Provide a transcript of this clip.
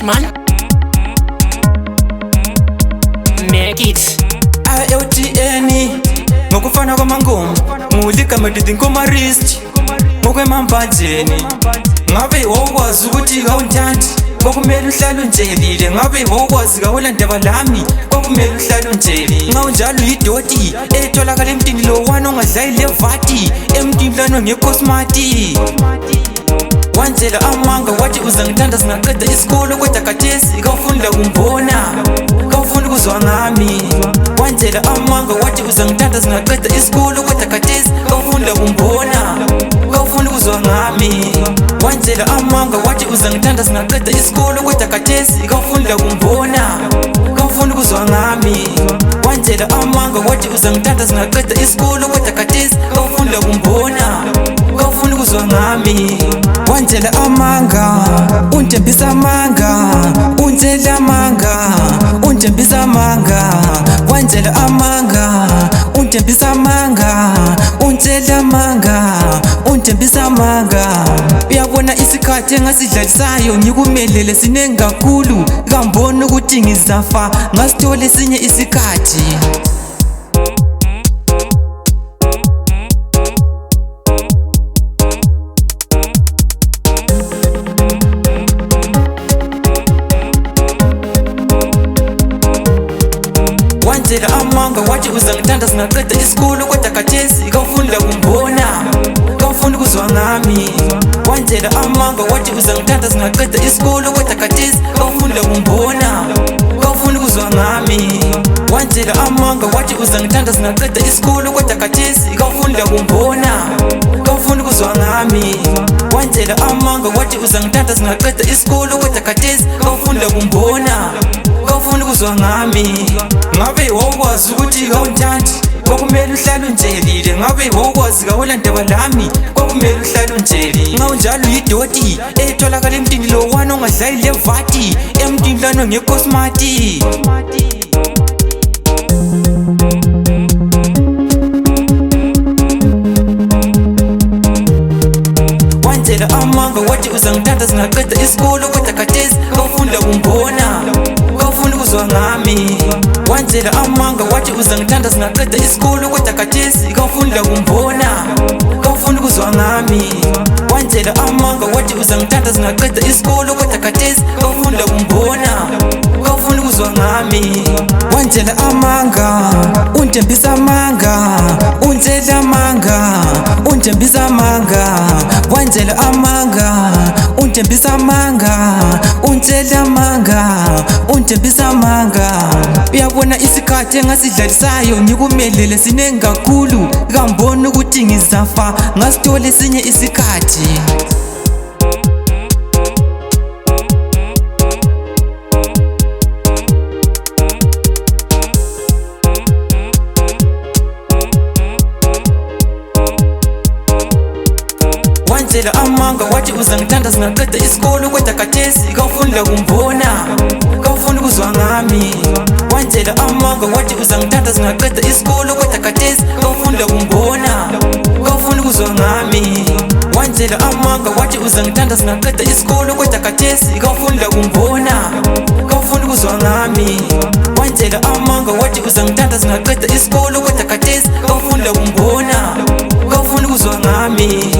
man. Make it. LTN ngokufana kwamangoma ngulika madidi ngoma wrist ngokwemambhanjeni ngabe wokwazi ukuthi awuntandi kokumele uhlale unjelile ngabe wokwazi kawulandaba lami kokumele uhlale unjelile ngawunjalo yidoti etholakala emntini lo wani ongadlayi levati emntini lano ngekho smart wanjela amanga wathi uzangithanda singaqeda isikolo kodwa khathesi kawufunda kumbona kawufuna ukuzwa ngami wanjela amanga wathi uzangithanda singaqeda isikolo kodwa khathesi kawufunda kumbona kawufuna ukuzwa ngami wanjela amanga wathi uzangithanda singaqeda isikolo kodwa khathesi kawufunda kumbona kawufuna ukuzwa ngami wanjela amanga wathi uzangithanda singaqeda isikolo kodwa khathesi kawufunda kumbona kawufuna ukuzwa ngami wanjela amanga unjembisa amanga unjela amanga unjembisa amanga wanjela amanga unjembisa amanga unjela amanga unjembisa amanga uyabona isikhathi engasidlalisayo ngikumelele sinengi kakhulu kambona ukuthi ngizafa ngasithole esinye isikhathi wanjela amanga wathi uzangithanda singaqeda isikolo kodwa khathesi kawufunda kumbona kawufuna ukuzwa ngami wanjela amanga wathi uzangithanda singaqeda isikolo kodwa khathesi kawufunda kumbona kawufuna ukuzwa ngami wanjela amanga wathi uzangithanda singaqeda isikolo kodwa khathesi kawufunda kumbona kawufuna ukuzwa ngami wanjela amanga wathi uzangithanda singaqeda isikolo kodwa khathesi kawufunda kumbona kawufuna ukuzwa ngami ngabe wokwazi ukuthi kawuntandi kokumele uhlale unjelile ngabe wokwazi kawulandaba lami kokumele uhlale unjelile ngawunjalo yidoti etholakala emntini lo wani ongadlayi levati emntini lano ngekho smart wanjela amanga wathi uzangithanda singaqeda isikolo kodwa khathesi kawufunda kumbona kawufuna ukuzwa ngami wanjela amanga wathi uzangithanda singaqeda isikolo kodwa khathesi kawufunda kumbona kawufuna ukuzwa ngami wanjela amanga wathi uzangithanda singaqeda isikolo kodwa khathesi kawufunda kumbona kawufuna ukuzwa ngami wanjela amanga unjembisa amanga unjela amanga unjembisa amanga wanjela amanga unjembisa amanga unjela amanga unjembisa amanga uyabona isikhathi engasidlalisayo ngikumelele sinengi kakhulu kambona ukuthi ngizafa ngasithole esinye isikhathi wanjela amanga wathi uzangithanda singaqeda isikolo kodwa khathesi kawufunda kumbona kawufuna ukuzwa ngami wanjela amanga wathi uzangithanda singaqeda isikolo kodwa khathesi kawufunda kumbona kawufuna ukuzwa ngami wanjela amanga wathi uzangithanda singaqeda isikolo kodwa khathesi kawufunda kumbona kawufuna ukuzwa ngami wanjela amanga wathi uzangithanda singaqeda isikolo kodwa khathesi kawufunda kumbona kawufuna ukuzwa ngami